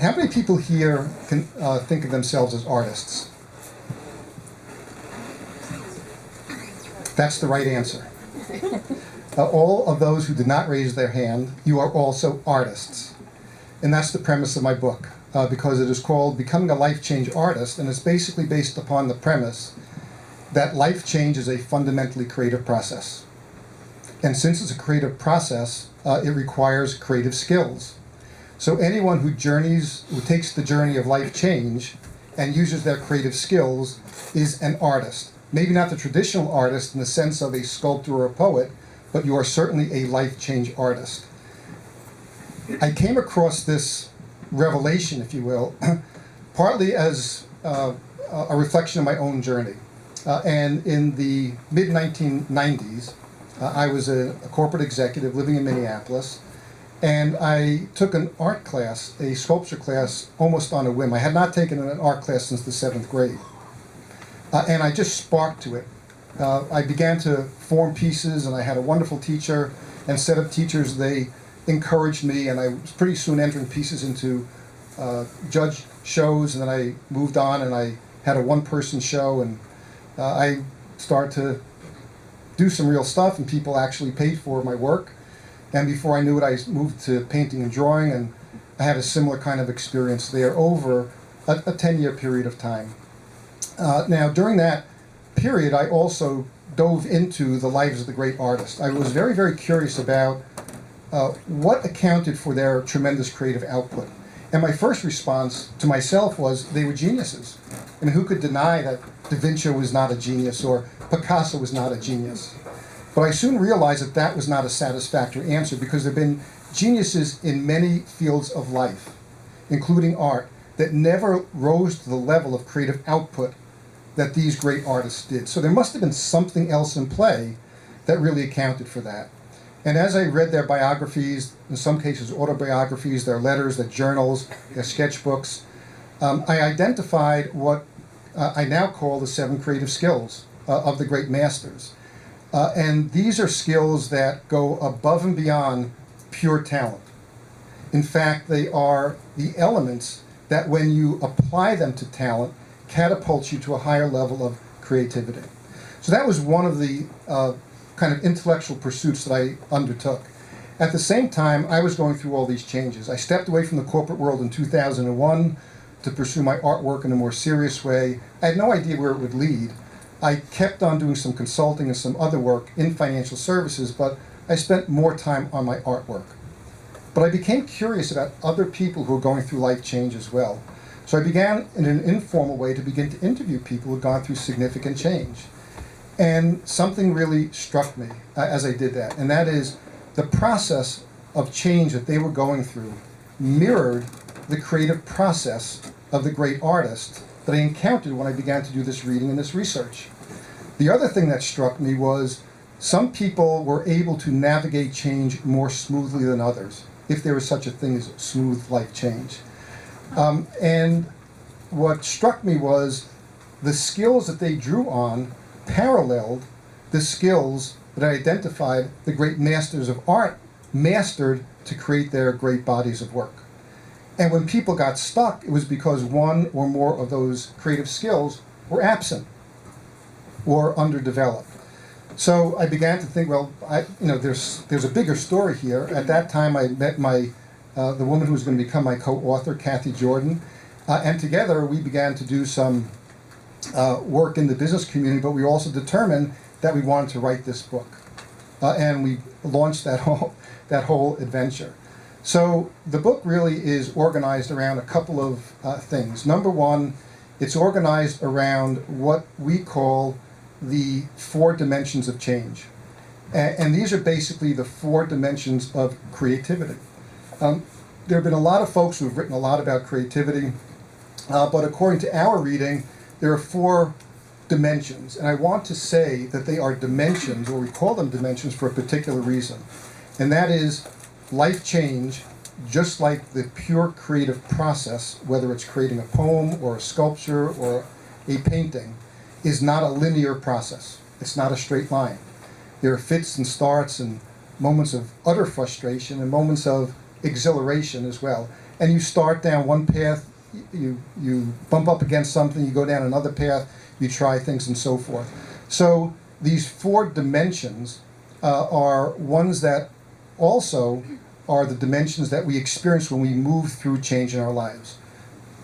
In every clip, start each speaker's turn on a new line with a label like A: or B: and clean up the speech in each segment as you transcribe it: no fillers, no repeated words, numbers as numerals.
A: How many people here can think of themselves as artists? That's the right answer. All of those who did not raise their hand, you are also artists. And that's the premise of my book, because it is called Becoming a Life Change Artist, and it's basically based upon the premise that life change is a fundamentally creative process. And since it's a creative process, it requires creative skills. So anyone who takes the journey of life change and uses their creative skills is an artist. Maybe not the traditional artist in the sense of a sculptor or a poet, but you are certainly a life change artist. I came across this revelation, if you will, partly as a reflection of my own journey. And in the mid-1990s, I was a corporate executive living in Minneapolis, and I took an art class, a sculpture class, almost on a whim. I had not taken an art class since the 7th grade. And I just sparked to it. I began to form pieces, and I had a wonderful teacher and set of teachers. They encouraged me, and I was pretty soon entering pieces into judge shows, and then I moved on, and I had a one-person show, and I started to do some real stuff, and people actually paid for my work. And before I knew it, I moved to painting and drawing, and I had a similar kind of experience there over a 10-year period of time. Now, during that period, I also dove into the lives of the great artists. I was very, very curious about what accounted for their tremendous creative output. And my first response to myself was they were geniuses. I mean, who could deny that Da Vinci was not a genius or Picasso was not a genius? But I soon realized that that was not a satisfactory answer, because there have been geniuses in many fields of life, including art, that never rose to the level of creative output that these great artists did. So there must have been something else in play that really accounted for that. And as I read their biographies, in some cases autobiographies, their letters, their journals, their sketchbooks, I identified what I now call the 7 creative skills of the great masters. And these are skills that go above and beyond pure talent. In fact, they are the elements that, when you apply them to talent, catapults you to a higher level of creativity. So that was one of the kind of intellectual pursuits that I undertook. At the same time, I was going through all these changes. I stepped away from the corporate world in 2001 to pursue my artwork in a more serious way. I had no idea where it would lead. I kept on doing some consulting and some other work in financial services, but I spent more time on my artwork. But I became curious about other people who were going through life change as well. So I began in an informal way to begin to interview people who had gone through significant change. And something really struck me as I did that, and that is the process of change that they were going through mirrored the creative process of the great artists that I encountered when I began to do this reading and this research. The other thing that struck me was some people were able to navigate change more smoothly than others, if there is such a thing as smooth life change. And what struck me was the skills that they drew on paralleled the skills that I identified the great masters of art mastered to create their great bodies of work. And when people got stuck, it was because one or more of those creative skills were absent or underdeveloped. So I began to think, well, there's a bigger story here. At that time, I met the woman who was going to become my co-author, Kathy Jordan, and together we began to do some work in the business community, but we also determined that we wanted to write this book. And we launched that whole adventure. So the book really is organized around a couple of things. Number one, it's organized around what we call the 4 dimensions of change. And these are basically the 4 dimensions of creativity. There have been a lot of folks who have written a lot about creativity, but according to our reading, there are 4 dimensions. And I want to say that they are dimensions, or we call them dimensions, for a particular reason. And that is life change, just like the pure creative process, whether it's creating a poem or a sculpture or a painting, is not a linear process. It's not a straight line. There are fits and starts and moments of utter frustration and moments of exhilaration as well. and you start down one path, you bump up against something, you go down another path, you try things and so forth. So these 4 dimensions are ones that also are the dimensions that we experience when we move through change in our lives.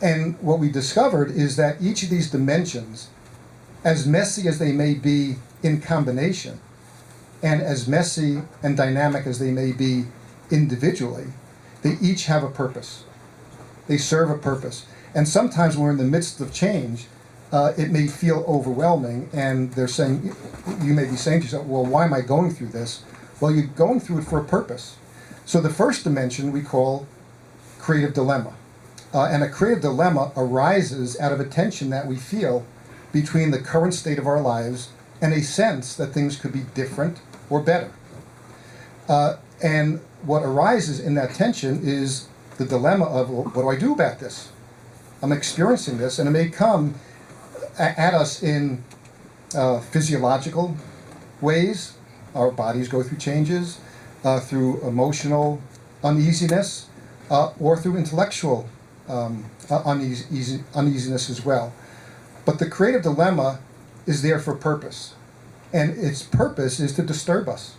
A: And what we discovered is that each of these dimensions, as messy as they may be in combination, and as messy and dynamic as they may be individually, they each have a purpose. They serve a purpose. And sometimes when we're in the midst of change, it may feel overwhelming, and you may be saying to yourself, well, why am I going through this? Well, you're going through it for a purpose. So the first dimension we call creative dilemma. And a creative dilemma arises out of a tension that we feel between the current state of our lives and a sense that things could be different or better. And what arises in that tension is the dilemma of, well, what do I do about this? I'm experiencing this, and it may come at us in physiological ways. Our bodies go through changes, through emotional uneasiness, or through intellectual uneasiness as well. But the creative dilemma is there for purpose, and its purpose is to disturb us.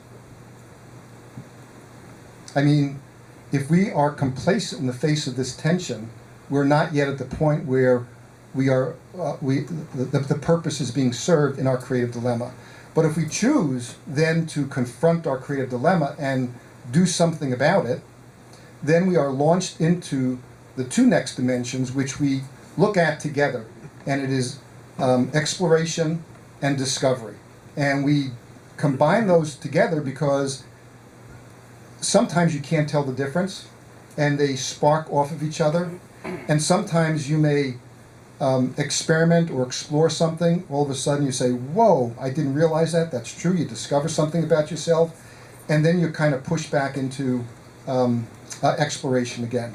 A: I mean, if we are complacent in the face of this tension, we're not yet at the point where the purpose is being served in our creative dilemma. But if we choose then to confront our creative dilemma and do something about it, then we are launched into the 2 next dimensions, which we look at together, and it is exploration and discovery. And we combine those together because sometimes you can't tell the difference, and they spark off of each other. And sometimes you may experiment or explore something, all of a sudden you say, whoa, I didn't realize that, that's true. You discover something about yourself, and then you kind of push back into exploration again.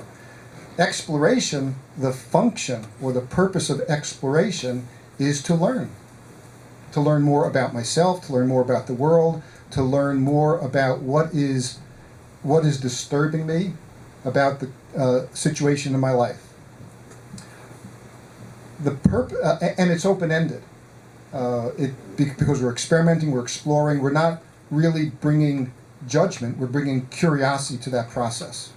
A: Exploration, the function or the purpose of exploration is to learn more about myself, to learn more about the world, to learn more about what is disturbing me about the situation in my life. And it's open-ended. Because we're experimenting, we're exploring, we're not really bringing judgment, we're bringing curiosity to that process.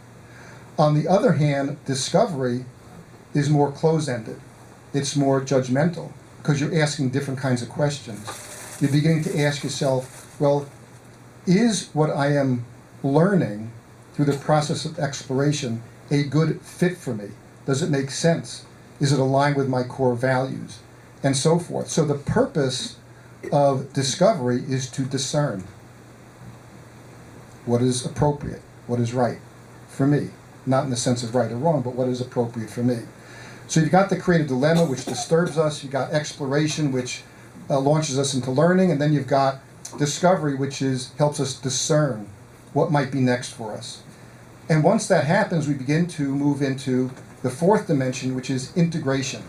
A: On the other hand, discovery is more close-ended. It's more judgmental, because you're asking different kinds of questions. You're beginning to ask yourself, well, is what I am learning through the process of exploration a good fit for me? Does it make sense? Is it aligned with my core values? And so forth. So the purpose of discovery is to discern what is appropriate, what is right for me. Not in the sense of right or wrong, but what is appropriate for me. So you've got the creative dilemma, which disturbs us. You've got exploration, which launches us into learning. And then you've got discovery, which helps us discern what might be next for us. And once that happens, we begin to move into the 4th dimension, which is integration.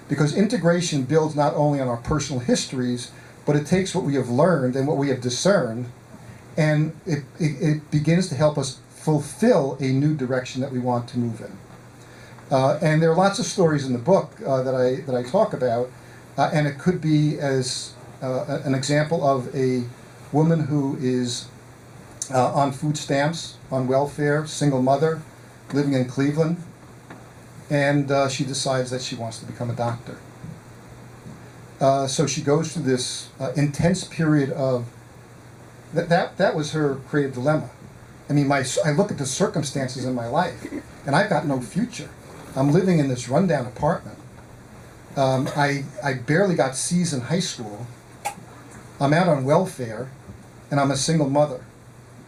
A: Because integration builds not only on our personal histories, but it takes what we have learned and what we have discerned, and it begins to help us fulfill a new direction that we want to move in. And there are lots of stories in the book that I talk about, and it could be as an example of a woman who is on food stamps, on welfare, single mother, living in Cleveland, and she decides that she wants to become a doctor. So she goes through this intense period of, that was her creative dilemma. I mean, I look at the circumstances in my life, and I've got no future. I'm living in this rundown apartment. I barely got C's in high school. I'm out on welfare, and I'm a single mother.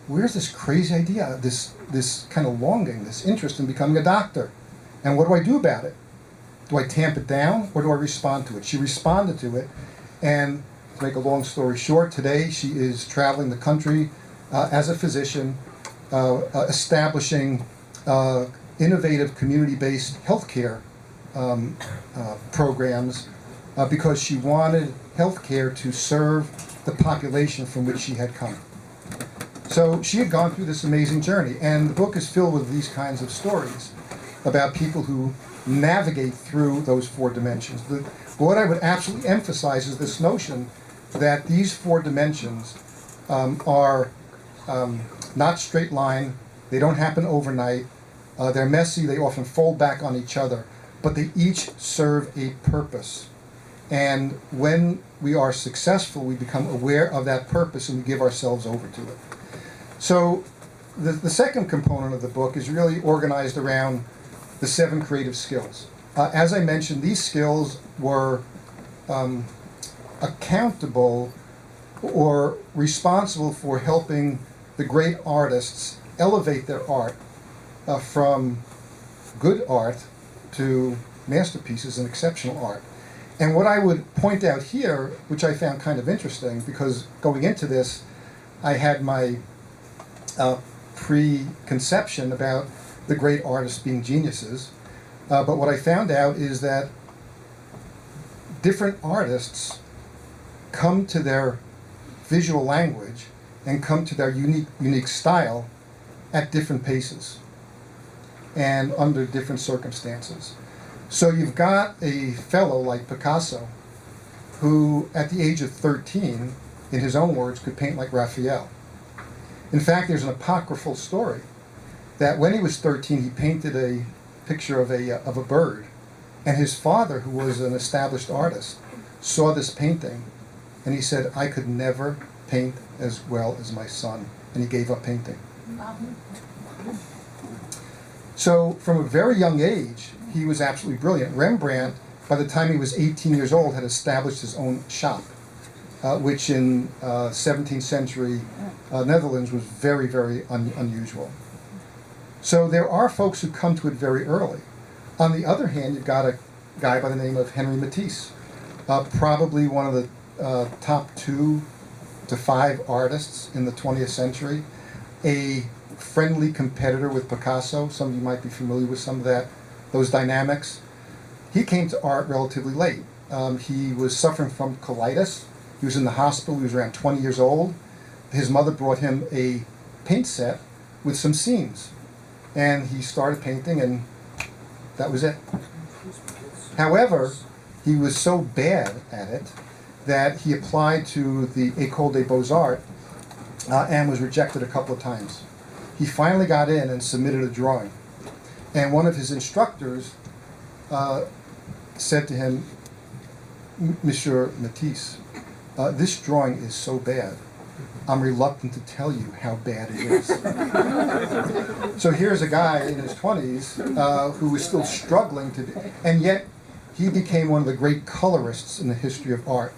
A: Where's this crazy idea, this kind of longing, this interest in becoming a doctor? And what do I do about it? Do I tamp it down, or do I respond to it? She responded to it, and to make a long story short, today she is traveling the country as a physician, establishing innovative community-based healthcare programs because she wanted healthcare to serve the population from which she had come. So she had gone through this amazing journey, and the book is filled with these kinds of stories. about people who navigate through those four dimensions. What I would absolutely emphasize is this notion that these four dimensions are not straight line, they don't happen overnight, they're messy, they often fold back on each other, but they each serve a purpose. And when we are successful, we become aware of that purpose and we give ourselves over to it. So the second component of the book is really organized around the 7 creative skills. As I mentioned, these skills were accountable or responsible for helping the great artists elevate their art from good art to masterpieces and exceptional art. And what I would point out here, which I found kind of interesting, because going into this, I had my preconception about the great artists being geniuses. But what I found out is that different artists come to their visual language and come to their unique style at different paces and under different circumstances. So you've got a fellow like Picasso who, at the age of 13, in his own words, could paint like Raphael. In fact, there's an apocryphal story that when he was 13, he painted a picture of a bird, and his father, who was an established artist, saw this painting, and he said, "I could never paint as well as my son," and he gave up painting. So from a very young age, he was absolutely brilliant. Rembrandt, by the time he was 18 years old, had established his own shop, which in 17th century Netherlands was very, very unusual. So there are folks who come to it very early. On the other hand, you've got a guy by the name of Henri Matisse, probably one of the top 2 to 5 artists in the 20th century, a friendly competitor with Picasso. Some of you might be familiar with some of those dynamics. He came to art relatively late. He was suffering from colitis. He was in the hospital. He was around 20 years old. His mother brought him a paint set with some scenes, and he started painting, and that was it. However, he was so bad at it that he applied to the École des Beaux-Arts and was rejected a couple of times. He finally got in and submitted a drawing, and one of his instructors said to him, "Monsieur Matisse, this drawing is so bad, I'm reluctant to tell you how bad it is." So here's a guy in his 20s who was still struggling and yet he became one of the great colorists in the history of art.